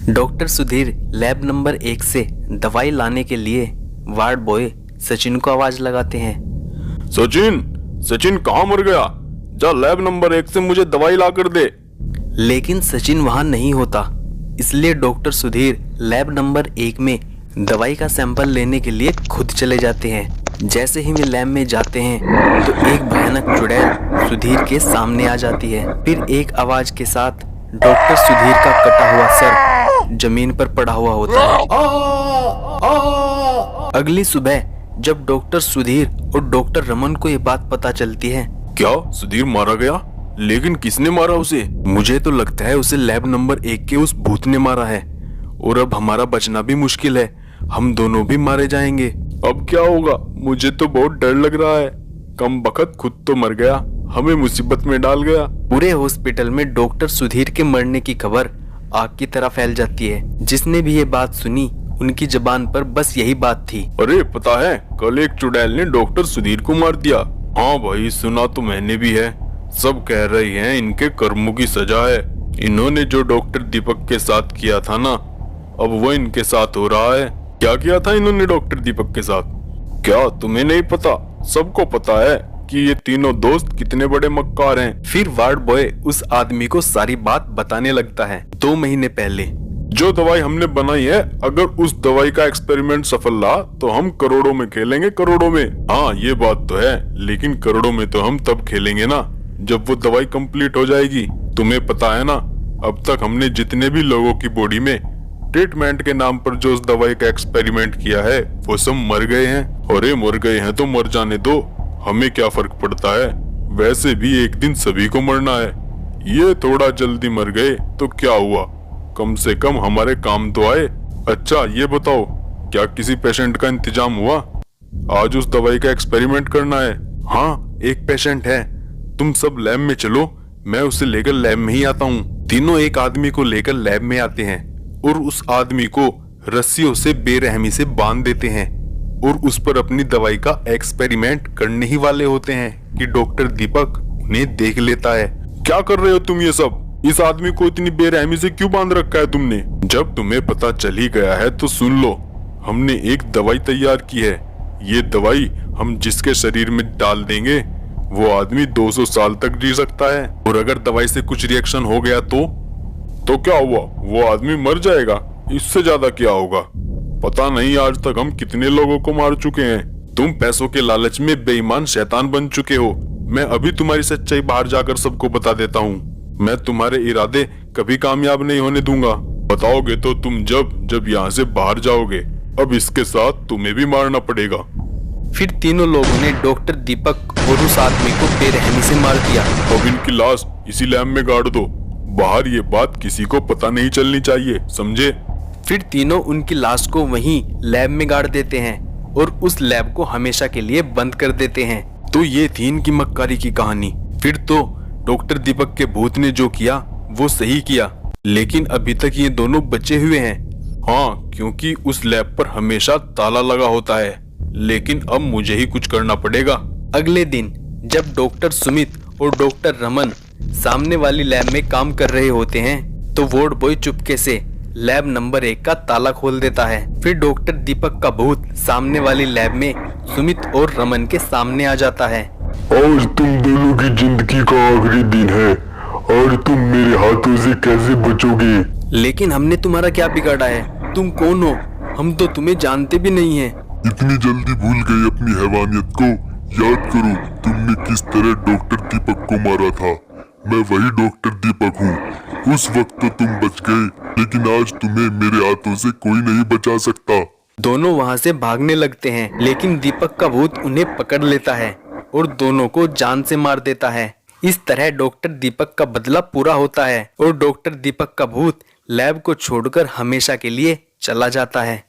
Doctor Sudhir lab number 1 से दवाई लाने के लिए वार्ड बॉय सचिन को आवाज लगाते हैं। सचिन कहाँ मर गया? जा लैब नंबर 1 से मुझे दवाई ला कर दे। लेकिन सचिन वहां नहीं होता, इसलिए डॉक्टर सुधीर लैब नंबर 1 में दवाई का सैंपल लेने के लिए खुद चले जाते हैं। जैसे ही वे लैब में जाते हैं तो एक भयानक चुड़ैल सुधीर के सामने आ जाती है। फिर एक आवाज के साथ डॉक्टर सुधीर का कटा हुआ सर जमीन पर पड़ा हुआ होता है। अगली सुबह जब डॉक्टर सुधीर और डॉक्टर रमन को ये बात पता चलती है। क्या सुधीर मारा गया? लेकिन किसने मारा उसे? मुझे तो लगता है उसे लैब नंबर 1 के उस भूत ने मारा है और अब हमारा बचना भी मुश्किल है, हम दोनों भी मारे जाएंगे। अब क्या होगा? मुझे तो बहुत डर लग रहा है। कम बखत खुद तो मर गया, हमें मुसीबत में डाल गया। पूरे हॉस्पिटल में डॉक्टर सुधीर के मरने की खबर आग की तरह फैल जाती है। जिसने भी ये बात सुनी उनकी जबान पर बस यही बात थी। अरे पता है, कल एक चुड़ैल ने डॉक्टर सुधीर को मार दिया। हाँ भाई, सुना तो मैंने भी है। सब कह रही हैं इनके कर्मों की सजा है। इन्होंने जो डॉक्टर दीपक के साथ किया था ना, अब वो इनके साथ हो रहा है। क्या किया था इन्होंने डॉक्टर दीपक के साथ? क्या तुम्हें नहीं पता? सबको पता है कि ये तीनों दोस्त कितने बड़े मक्कार हैं। फिर वार्ड बॉय उस आदमी को सारी बात बताने लगता है। 2 महीने पहले जो दवाई हमने बनाई है, अगर उस दवाई का एक्सपेरिमेंट सफल रहा तो हम करोड़ों में खेलेंगे, करोड़ों में। हाँ ये बात तो है, लेकिन करोड़ों में तो हम तब खेलेंगे ना जब वो दवाई कंप्लीट हो जाएगी। तुम्हें पता है ना, अब तक हमने जितने भी लोगों की बॉडी में ट्रीटमेंट के नाम पर जो उस दवाई का एक्सपेरिमेंट किया है वो सब मर गए हैं। अरे मर गए हैं तो मर जाने दो, हमें क्या फर्क पड़ता है? वैसे भी एक दिन सभी को मरना है। ये थोड़ा जल्दी मर गए तो क्या हुआ, कम से कम हमारे काम तो आए। अच्छा ये बताओ, क्या किसी पेशेंट का इंतजाम हुआ? आज उस दवाई का एक्सपेरिमेंट करना है। हाँ एक पेशेंट है, तुम सब लैब में चलो, मैं उसे लेकर लैब में ही आता हूँ। तीनों एक आदमी को लेकर लैब में आते हैं और उस आदमी को रस्सियों से बेरहमी से बांध देते हैं और उस पर अपनी दवाई का एक्सपेरिमेंट करने ही वाले होते हैं कि डॉक्टर दीपक उन्हें देख लेता है। क्या कर रहे हो तुम ये सब? इस आदमी को इतनी बेरहमी से क्यों बांध रखा है तुमने? जब तुम्हें पता चल ही गया है तो सुन लो, हमने एक दवाई तैयार की है। ये दवाई हम जिसके शरीर में डाल देंगे वो आदमी 200 साल तक जी सकता है, और अगर दवाई से कुछ रिएक्शन हो गया तो क्या हुआ? वो आदमी मर जाएगा। इससे ज्यादा क्या होगा? पता नहीं आज तक हम कितने लोगों को मार चुके हैं। तुम पैसों के लालच में बेईमान शैतान बन चुके हो। मैं अभी तुम्हारी सच्चाई बाहर जाकर सबको बता देता हूँ। मैं तुम्हारे इरादे कभी कामयाब नहीं होने दूंगा। बताओगे तो तुम जब यहाँ से बाहर जाओगे। अब इसके साथ तुम्हें भी मारना पड़ेगा। फिर तीनों लोगों ने डॉक्टर दीपक और उस आदमी को बेरहमी से मार दिया। अब इनकी लाश इसी लैब में गाड़ दो। बाहर ये बात किसी को पता नहीं चलनी चाहिए, समझे? फिर तीनों उनकी लाश को वहीं लैब में गाड़ देते हैं और उस लैब को हमेशा के लिए बंद कर देते हैं। तो ये थी इनकी मक्कारी की कहानी। फिर तो डॉक्टर दीपक के भूत ने जो किया वो सही किया, लेकिन अभी तक ये दोनों बचे हुए हैं। हाँ, क्योंकि उस लैब पर हमेशा ताला लगा होता है। लेकिन अब मुझे ही कुछ करना पड़ेगा। अगले दिन जब डॉक्टर सुमित और डॉक्टर रमन सामने वाली लैब में काम कर रहे होते हैं तो वार्ड बॉय चुपके से लैब नंबर 1 का ताला खोल देता है। फिर डॉक्टर दीपक का भूत सामने वाली लैब में सुमित और रमन के सामने आ जाता है। आज तुम दोनों की जिंदगी का आखिरी दिन है और तुम मेरे हाथों से कैसे बचोगे? लेकिन हमने तुम्हारा क्या बिगाड़ा है? तुम कौन हो? हम तो तुम्हें जानते भी नहीं है। इतनी जल्दी भूल गए अपनी हैवानियत को? याद करो तुमने किस तरह डॉक्टर दीपक को मारा था। मैं वही डॉक्टर दीपक हूँ। उस वक्त तो तुम बच गए, लेकिन आज तुम्हें मेरे हाथों से कोई नहीं बचा सकता। दोनों वहाँ से भागने लगते हैं, लेकिन दीपक का भूत उन्हें पकड़ लेता है और दोनों को जान से मार देता है। इस तरह डॉक्टर दीपक का बदला पूरा होता है और डॉक्टर दीपक का भूत लैब को छोड़कर हमेशा के लिए चला जाता है।